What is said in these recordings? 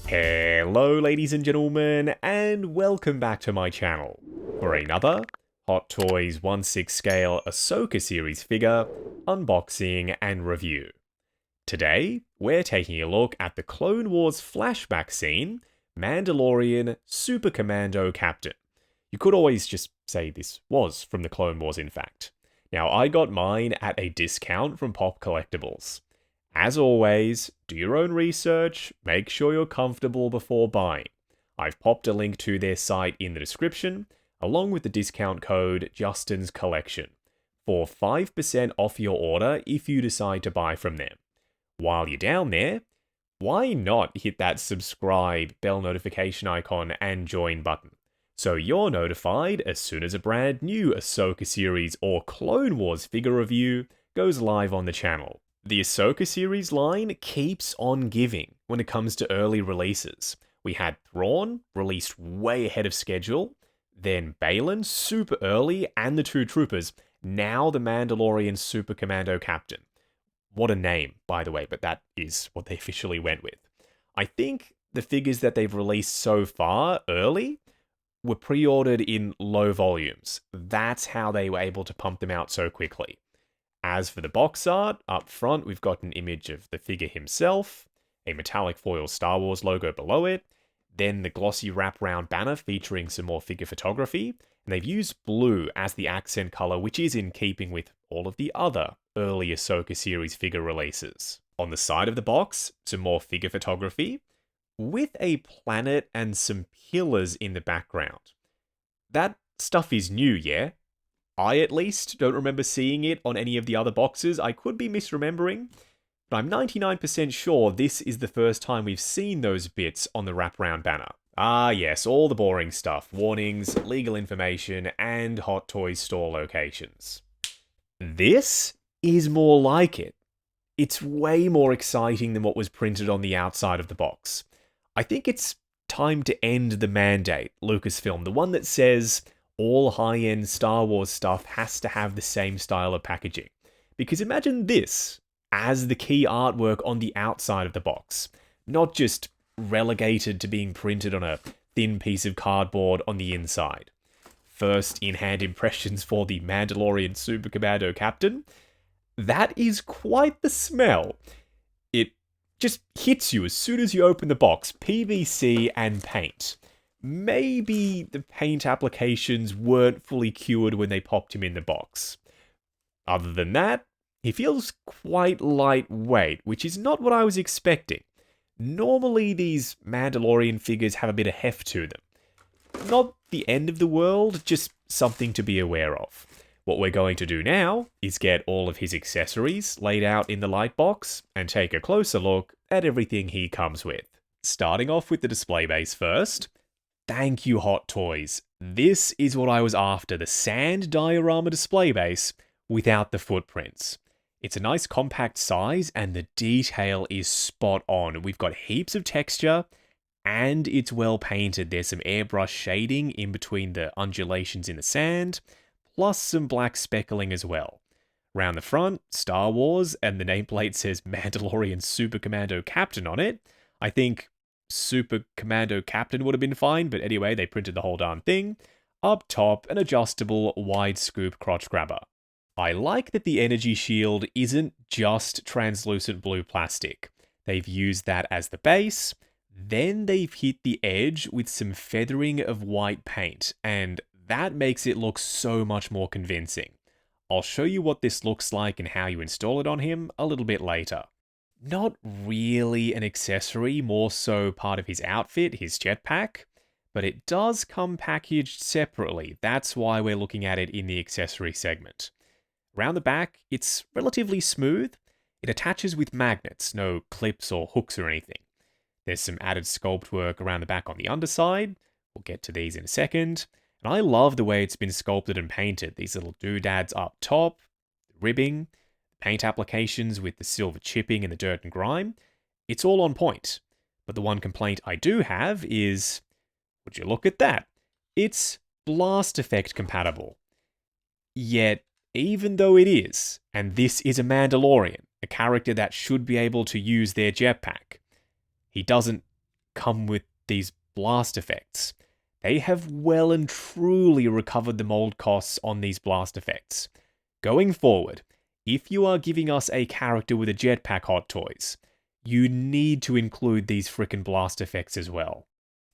Hello ladies and gentlemen, and welcome back to my channel for another Hot Toys 1/6 scale Ahsoka series figure unboxing and review. Today, we're taking a look at the Clone Wars flashback scene, Mandalorian Super Commando Captain. You could always just say this was from the Clone Wars in fact. Now I got mine at a discount from Pop Collectibles. As always, do your own research, make sure you're comfortable before buying. I've popped a link to their site in the description, along with the discount code Justin's Collection, for 5% off your order if you decide to buy from them. While you're down there, why not hit that subscribe, bell notification icon, and join button, so you're notified as soon as a brand new Ahsoka series or Clone Wars figure review goes live on the channel. The Ahsoka series line keeps on giving when it comes to early releases. We had Thrawn, released way ahead of schedule, then Baylan, super early, and the two troopers, now the Mandalorian Super Commando Captain. What a name, by the way, but that is what they officially went with. I think the figures that they've released so far, early, were pre-ordered in low volumes. That's how they were able to pump them out so quickly. As for the box art, up front we've got an image of the figure himself, a metallic foil Star Wars logo below it, then the glossy wraparound banner featuring some more figure photography, and they've used blue as the accent color, which is in keeping with all of the other early Ahsoka series figure releases. On the side of the box, some more figure photography, with a planet and some pillars in the background. That stuff is new, yeah? I, at least, don't remember seeing it on any of the other boxes. I could be misremembering, but I'm 99% sure this is the first time we've seen those bits on the wraparound banner. Ah yes, all the boring stuff, warnings, legal information, and Hot Toys store locations. This is more like it. It's way more exciting than what was printed on the outside of the box. I think it's time to end the mandate, Lucasfilm, the one that says all high-end Star Wars stuff has to have the same style of packaging. Because imagine this as the key artwork on the outside of the box, not just relegated to being printed on a thin piece of cardboard on the inside. First in-hand impressions for the Mandalorian Super Commando Captain. That is quite the smell. It just hits you as soon as you open the box, PVC and paint. Maybe the paint applications weren't fully cured when they popped him in the box. Other than that, he feels quite lightweight, which is not what I was expecting. Normally these Mandalorian figures have a bit of heft to them. Not the end of the world, just something to be aware of. What we're going to do now is get all of his accessories laid out in the light box and take a closer look at everything he comes with. Starting off with the display base first. Thank you, Hot Toys. This is what I was after, the sand diorama display base without the footprints. It's a nice compact size and the detail is spot on. We've got heaps of texture and it's well painted. There's some airbrush shading in between the undulations in the sand, plus some black speckling as well. Around the front, Star Wars, and the nameplate says Mandalorian Super Commando Captain on it. I think Super Commando Captain would have been fine, but anyway, they printed the whole darn thing. Up top, an adjustable wide scoop crotch grabber. I like that the energy shield isn't just translucent blue plastic. They've used that as the base, then they've hit the edge with some feathering of white paint, and that makes it look so much more convincing. I'll show you what this looks like and how you install it on him a little bit later. Not really an accessory, more so part of his outfit, his jetpack, but it does come packaged separately. That's why we're looking at it in the accessory segment. Around the back, it's relatively smooth. It attaches with magnets, no clips or hooks or anything. There's some added sculpt work around the back on the underside. We'll get to these in a second. And I love the way it's been sculpted and painted. These little doodads up top, the ribbing, paint applications with the silver chipping and the dirt and grime. It's all on point. But the one complaint I do have is, would you look at that? It's blast effect compatible. Yet, even though it is, and this is a Mandalorian, a character that should be able to use their jetpack, he doesn't come with these blast effects. They have well and truly recovered the mold costs on these blast effects. Going forward, if you are giving us a character with a jetpack Hot Toys, you need to include these frickin' blast effects as well.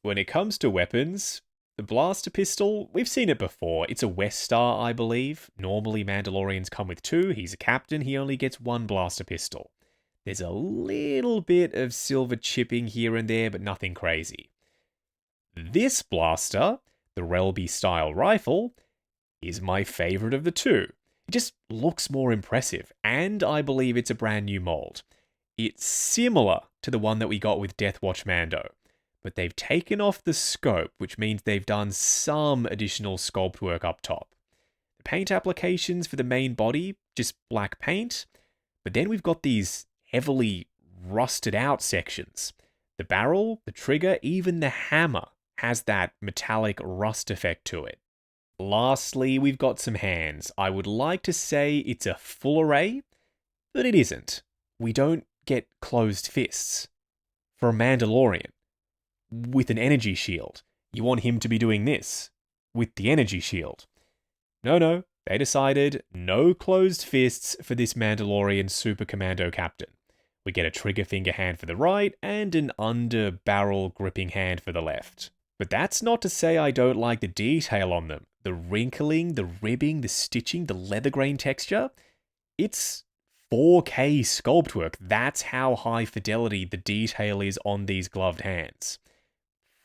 When it comes to weapons, the blaster pistol, we've seen it before. It's a West Star, I believe. Normally Mandalorians come with 2. He's a captain, he only gets 1 blaster pistol. There's a little bit of silver chipping here and there, but nothing crazy. This blaster, the Relby style rifle, is my favorite of the 2. It just looks more impressive, and I believe it's a brand new mold. It's similar to the one that we got with Death Watch Mando, but they've taken off the scope, which means they've done some additional sculpt work up top. The paint applications for the main body, just black paint, but then we've got these heavily rusted out sections. The barrel, the trigger, even the hammer has that metallic rust effect to it. Lastly, we've got some hands. I would like to say it's a full array, but it isn't. We don't get closed fists. For a Mandalorian, with an energy shield, you want him to be doing this, with the energy shield. No, they decided no closed fists for this Mandalorian Super Commando captain. We get a trigger finger hand for the right, and an under-barrel gripping hand for the left. But that's not to say I don't like the detail on them. The wrinkling, the ribbing, the stitching, the leather grain texture. It's 4K sculpt work. That's how high fidelity the detail is on these gloved hands.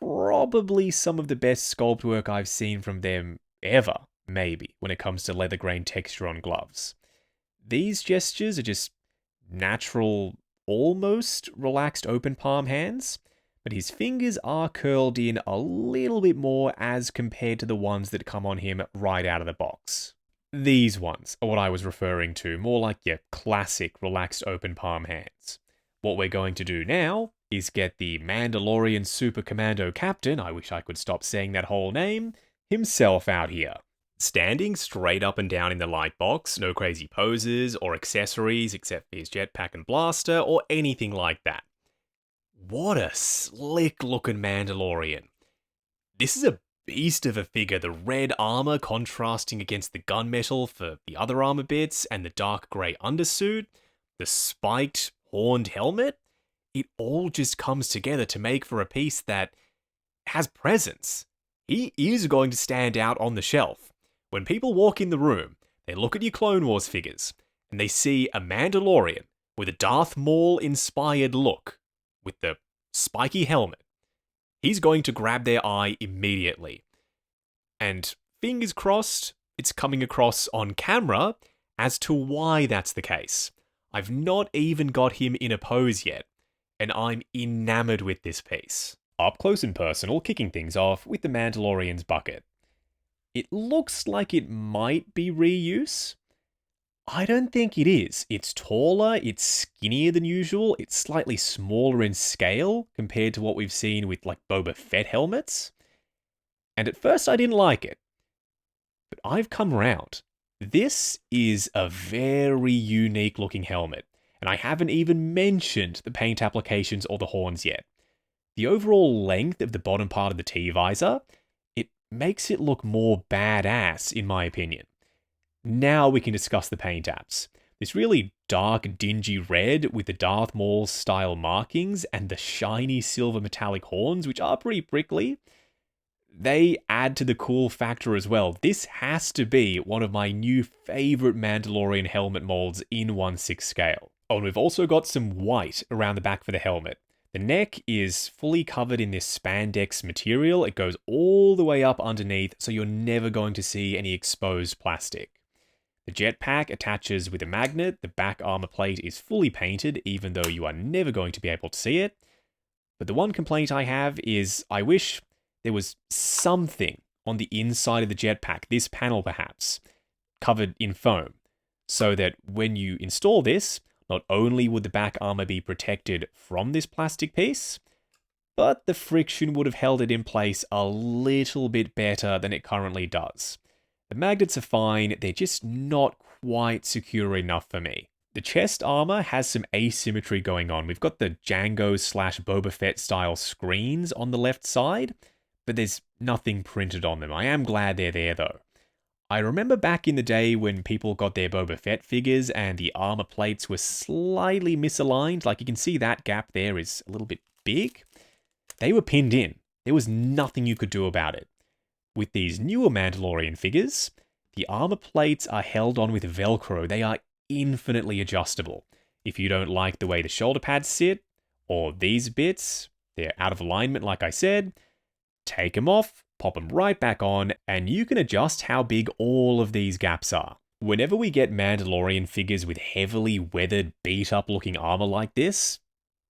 Probably some of the best sculpt work I've seen from them ever, maybe, when it comes to leather grain texture on gloves. These gestures are just natural, almost relaxed open palm hands, but his fingers are curled in a little bit more as compared to the ones that come on him right out of the box. These ones are what I was referring to, more like your classic relaxed open palm hands. What we're going to do now is get the Mandalorian Super Commando captain, I wish I could stop saying that whole name, himself out here. Standing straight up and down in the light box, no crazy poses or accessories except for his jetpack and blaster or anything like that. What a slick looking Mandalorian. This is a beast of a figure, the red armor contrasting against the gunmetal for the other armor bits and the dark grey undersuit, the spiked horned helmet. It all just comes together to make for a piece that has presence. He is going to stand out on the shelf. When people walk in the room, they look at your Clone Wars figures, and they see a Mandalorian with a Darth Maul-inspired look, with the spiky helmet. He's going to grab their eye immediately. And fingers crossed, it's coming across on camera as to why that's the case. I've not even got him in a pose yet, and I'm enamored with this piece. Up close and personal, kicking things off with the Mandalorian's bucket. It looks like it might be reuse. I don't think it is. It's taller, it's skinnier than usual, it's slightly smaller in scale compared to what we've seen with like Boba Fett helmets. And at first I didn't like it. But I've come around. This is a very unique looking helmet, and I haven't even mentioned the paint applications or the horns yet. The overall length of the bottom part of the T-visor, it makes it look more badass in my opinion. Now we can discuss the paint apps. This really dark, dingy red with the Darth Maul style markings and the shiny silver metallic horns, which are pretty prickly. They add to the cool factor as well. This has to be one of my new favorite Mandalorian helmet molds in 1/6 scale. Oh, and we've also got some white around the back for the helmet. The neck is fully covered in this spandex material. It goes all the way up underneath, so you're never going to see any exposed plastic. The jetpack attaches with a magnet. The back armor plate is fully painted, even though you are never going to be able to see it. But the one complaint I have is I wish there was something on the inside of the jetpack, this panel perhaps, covered in foam, so that when you install this, not only would the back armor be protected from this plastic piece, but the friction would have held it in place a little bit better than it currently does. The magnets are fine, they're just not quite secure enough for me. The chest armor has some asymmetry going on. We've got the Django/Boba Fett style screens on the left side, but there's nothing printed on them. I am glad they're there though. I remember back in the day when people got their Boba Fett figures and the armor plates were slightly misaligned. Like you can see that gap there is a little bit big. They were pinned in. There was nothing you could do about it. With these newer Mandalorian figures, the armor plates are held on with Velcro. They are infinitely adjustable. If you don't like the way the shoulder pads sit, or these bits, they're out of alignment like I said, take them off, pop them right back on, and you can adjust how big all of these gaps are. Whenever we get Mandalorian figures with heavily weathered, beat-up looking armor like this,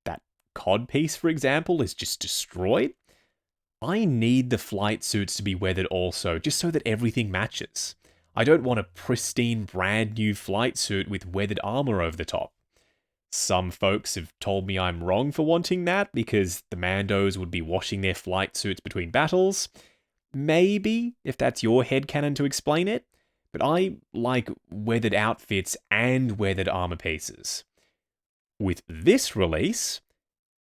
that cod piece for example is just destroyed, I need the flight suits to be weathered also, just so that everything matches. I don't want a pristine brand new flight suit with weathered armor over the top. Some folks have told me I'm wrong for wanting that because the Mandos would be washing their flight suits between battles. Maybe, if that's your headcanon to explain it, but I like weathered outfits and weathered armor pieces. With this release,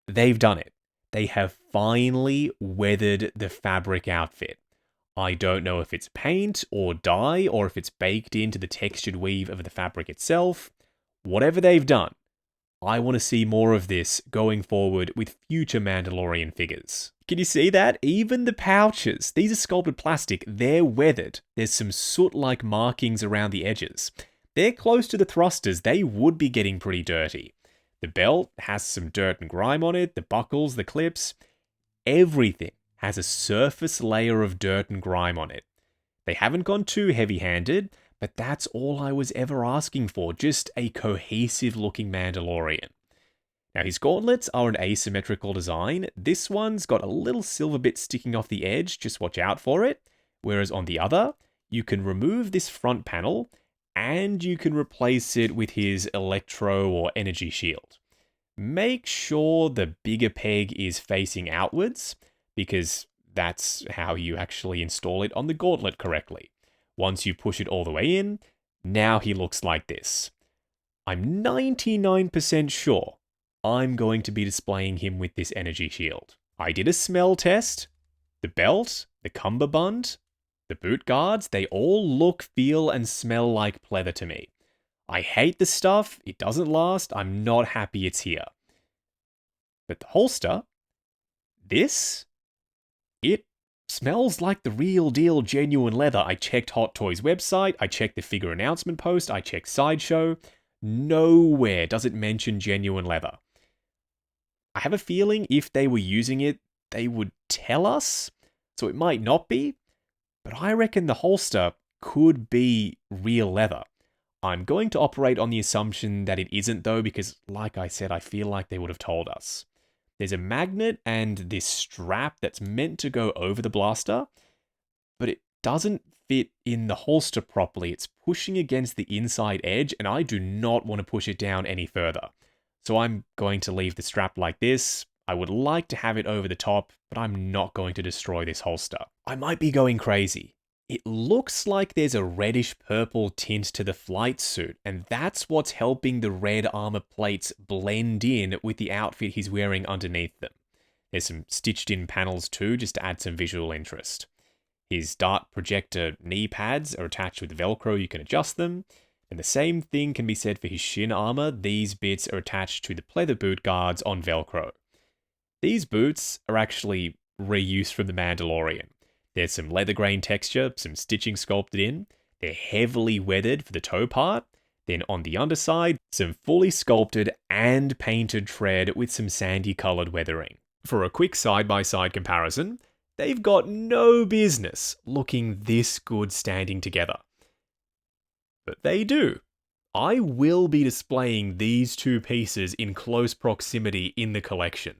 they've done it. They have finally weathered the fabric outfit. I don't know if it's paint or dye or if it's baked into the textured weave of the fabric itself. Whatever they've done, I want to see more of this going forward with future Mandalorian figures. Can you see that? Even the pouches, these are sculpted plastic, they're weathered. There's some soot-like markings around the edges. They're close to the thrusters, they would be getting pretty dirty. The belt has some dirt and grime on it, the buckles, the clips, everything has a surface layer of dirt and grime on it. They haven't gone too heavy-handed, but that's all I was ever asking for, just a cohesive-looking Mandalorian. Now, his gauntlets are an asymmetrical design. This one's got a little silver bit sticking off the edge, just watch out for it. Whereas on the other, you can remove this front panel, and you can replace it with his electro or energy shield. Make sure the bigger peg is facing outwards, because that's how you actually install it on the gauntlet correctly. Once you push it all the way in, now he looks like this. I'm 99% sure I'm going to be displaying him with this energy shield. I did a smell test. The belt, the cummerbund, the boot guards, they all look, feel, and smell like pleather to me. I hate the stuff, it doesn't last, I'm not happy it's here. But the holster, this, it smells like the real deal genuine leather. I checked Hot Toys website, I checked the figure announcement post, I checked Sideshow. Nowhere does it mention genuine leather. I have a feeling if they were using it, they would tell us, so it might not be, but I reckon the holster could be real leather. I'm going to operate on the assumption that it isn't though, because like I said, I feel like they would have told us. There's a magnet and this strap that's meant to go over the blaster, but it doesn't fit in the holster properly. It's pushing against the inside edge, and I do not want to push it down any further. So I'm going to leave the strap like this. I would like to have it over the top, but I'm not going to destroy this holster. I might be going crazy. It looks like there's a reddish-purple tint to the flight suit, and that's what's helping the red armor plates blend in with the outfit he's wearing underneath them. There's some stitched-in panels too, just to add some visual interest. His dart projector knee pads are attached with Velcro, you can adjust them, and the same thing can be said for his shin armor. These bits are attached to the pleather boot guards on Velcro. These boots are actually reused from the Mandalorian. There's some leather grain texture, some stitching sculpted in. They're heavily weathered for the toe part. Then on the underside, some fully sculpted and painted tread with some sandy colored weathering. For a quick side-by-side comparison, they've got no business looking this good standing together. But they do. I will be displaying these two pieces in close proximity in the collection.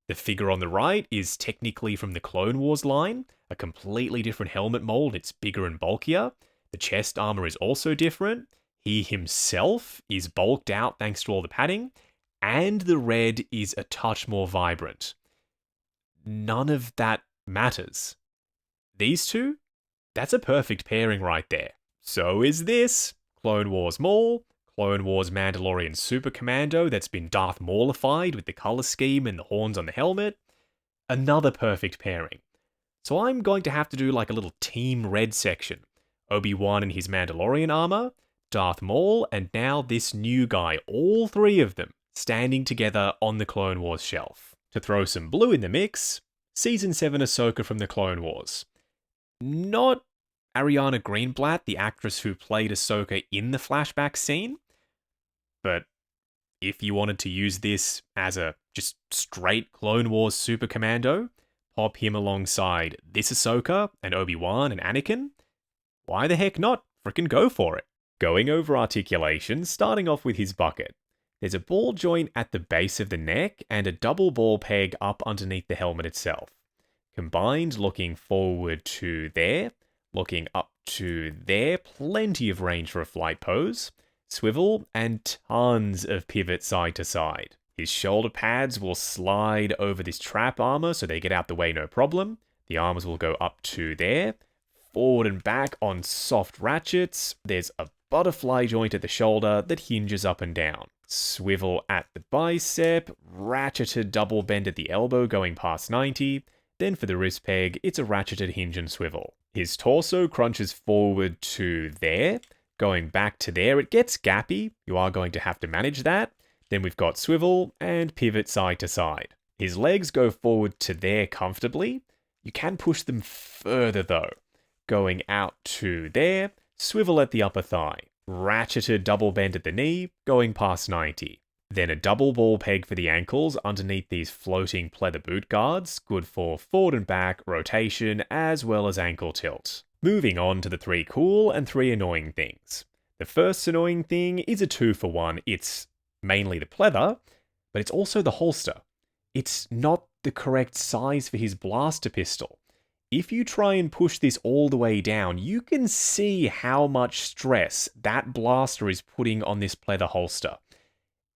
The figure on the right is technically from the Clone Wars line, a completely different helmet mold, it's bigger and bulkier. The chest armor is also different. He himself is bulked out thanks to all the padding, and the red is a touch more vibrant. None of that matters. These two? That's a perfect pairing right there. So is this. Clone Wars Maul, Clone Wars Mandalorian Super Commando that's been Darth Maulified with the color scheme and the horns on the helmet. Another perfect pairing. So I'm going to have to do like a little Team Red section. Obi-Wan in his Mandalorian armor, Darth Maul, and now this new guy, all three of them, standing together on the Clone Wars shelf. To throw some blue in the mix, Season 7 Ahsoka from the Clone Wars. Not Ariana Greenblatt, the actress who played Ahsoka in the flashback scene, but if you wanted to use this as a just straight Clone Wars Super Commando, pop him alongside this Ahsoka and Obi-Wan and Anakin, why the heck not? Frickin' go for it. Going over articulation, starting off with his bucket. There's a ball joint at the base of the neck and a double ball peg up underneath the helmet itself. Combined, looking forward to there, looking up to there, plenty of range for a flight pose, swivel, and tons of pivot side to side. His shoulder pads will slide over this trap armor so they get out the way no problem. The arms will go up to there, forward and back on soft ratchets. There's a butterfly joint at the shoulder that hinges up and down. Swivel at the bicep, ratcheted double bend at the elbow going past 90. Then for the wrist peg, it's a ratcheted hinge and swivel. His torso crunches forward to there, going back to there. It gets gappy. You are going to have to manage that. Then we've got swivel and pivot side to side. His legs go forward to there comfortably. You can push them further though. Going out to there, swivel at the upper thigh. Ratcheted double bend at the knee, going past 90. Then a double ball peg for the ankles underneath these floating pleather boot guards, good for forward and back, rotation, as well as ankle tilt. Moving on to the 3 cool and 3 annoying things. The first annoying thing is a 2-for-1. It's mainly the pleather, but it's also the holster. It's not the correct size for his blaster pistol. If you try and push this all the way down, you can see how much stress that blaster is putting on this pleather holster.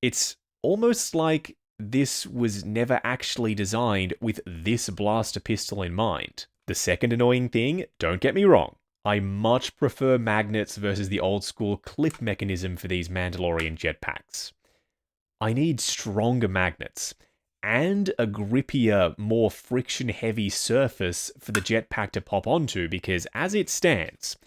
It's almost like this was never actually designed with this blaster pistol in mind. The second annoying thing, don't get me wrong, I much prefer magnets versus the old school clip mechanism for these Mandalorian jetpacks. I need stronger magnets and a grippier, more friction-heavy surface for the jetpack to pop onto because as it stands,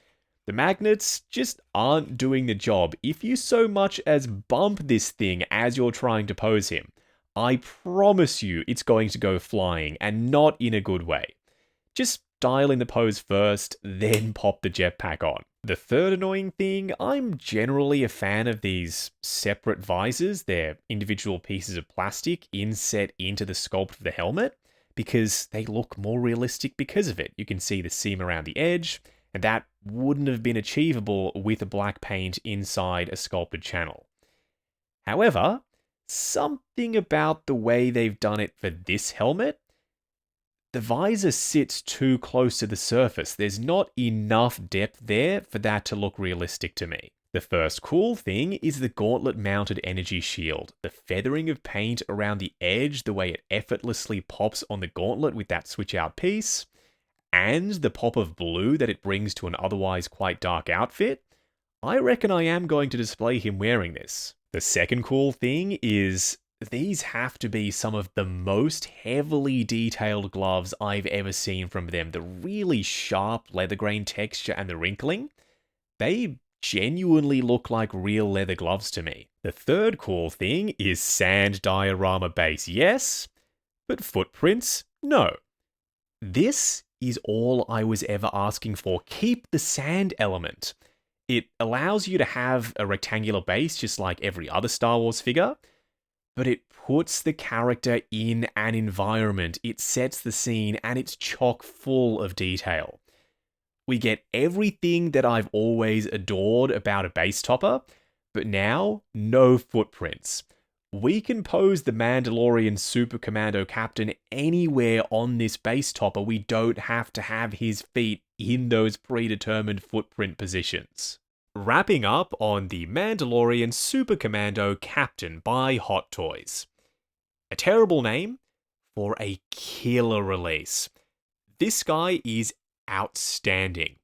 the magnets just aren't doing the job. If you so much as bump this thing as you're trying to pose him, I promise you it's going to go flying and not in a good way. Just dial in the pose first, then pop the jetpack on. The third annoying thing, I'm generally a fan of these separate visors. They're individual pieces of plastic inset into the sculpt of the helmet because they look more realistic because of it. You can see the seam around the edge, and that wouldn't have been achievable with a black paint inside a sculpted channel. However, something about the way they've done it for this helmet, the visor sits too close to the surface. There's not enough depth there for that to look realistic to me. The first cool thing is the gauntlet-mounted energy shield. The feathering of paint around the edge, the way it effortlessly pops on the gauntlet with that switch-out piece, and the pop of blue that it brings to an otherwise quite dark outfit. I reckon I am going to display him wearing this. The second cool thing is these have to be some of the most heavily detailed gloves I've ever seen from them. The really sharp leather grain texture and the wrinkling, they genuinely look like real leather gloves to me. The third cool thing is sand diorama base, yes, but footprints, no. This is all I was ever asking for. Keep the sand element. It allows you to have a rectangular base just like every other Star Wars figure, but it puts the character in an environment, it sets the scene, and it's chock full of detail. We get everything that I've always adored about a base topper, but now, no footprints. We can pose the Mandalorian Super Commando Captain anywhere on this base topper. We don't have to have his feet in those predetermined footprint positions. Wrapping up on the Mandalorian Super Commando Captain by Hot Toys. A terrible name for a killer release. This guy is outstanding.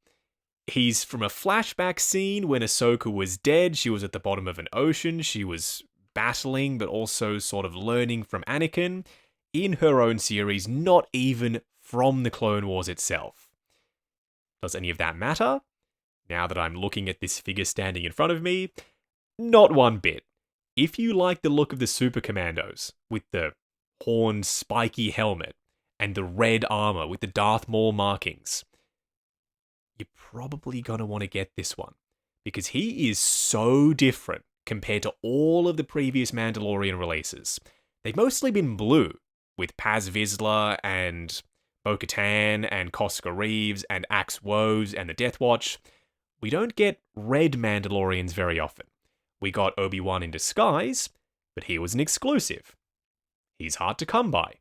He's from a flashback scene when Ahsoka was dead. She was at the bottom of an ocean. She was battling, but also sort of learning from Anakin in her own series, not even from the Clone Wars itself. Does any of that matter? Now that I'm looking at this figure standing in front of me, not one bit. If you like the look of the Super Commandos, with the horned spiky helmet, and the red armor with the Darth Maul markings, you're probably gonna want to get this one, because he is so different compared to all of the previous Mandalorian releases. They've mostly been blue, with Paz Vizsla and Bo-Katan and Koska Reeves and Axe Woves and the Death Watch. We don't get red Mandalorians very often. We got Obi-Wan in disguise, but he was an exclusive. He's hard to come by.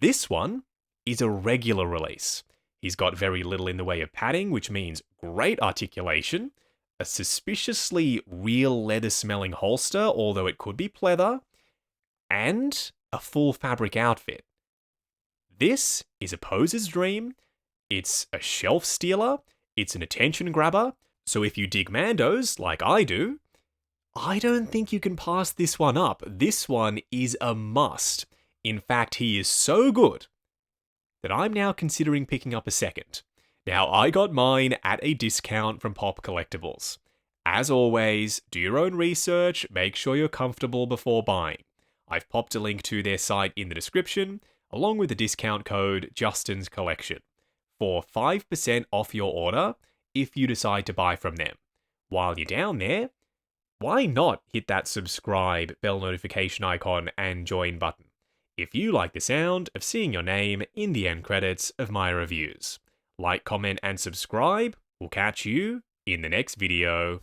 This one is a regular release. He's got very little in the way of padding, which means great articulation, a suspiciously real leather-smelling holster, although it could be pleather, and a full fabric outfit. This is a poser's dream, it's a shelf stealer, it's an attention grabber, so if you dig Mandos, like I do, I don't think you can pass this one up. This one is a must. In fact, he is so good that I'm now considering picking up a second. Now, I got mine at a discount from Pop Collectibles. As always, do your own research, make sure you're comfortable before buying. I've popped a link to their site in the description, along with the discount code Justin's Collection, for 5% off your order if you decide to buy from them. While you're down there, why not hit that subscribe, bell notification icon, and join button if you like the sound of seeing your name in the end credits of my reviews. Like, comment, and subscribe. We'll catch you in the next video.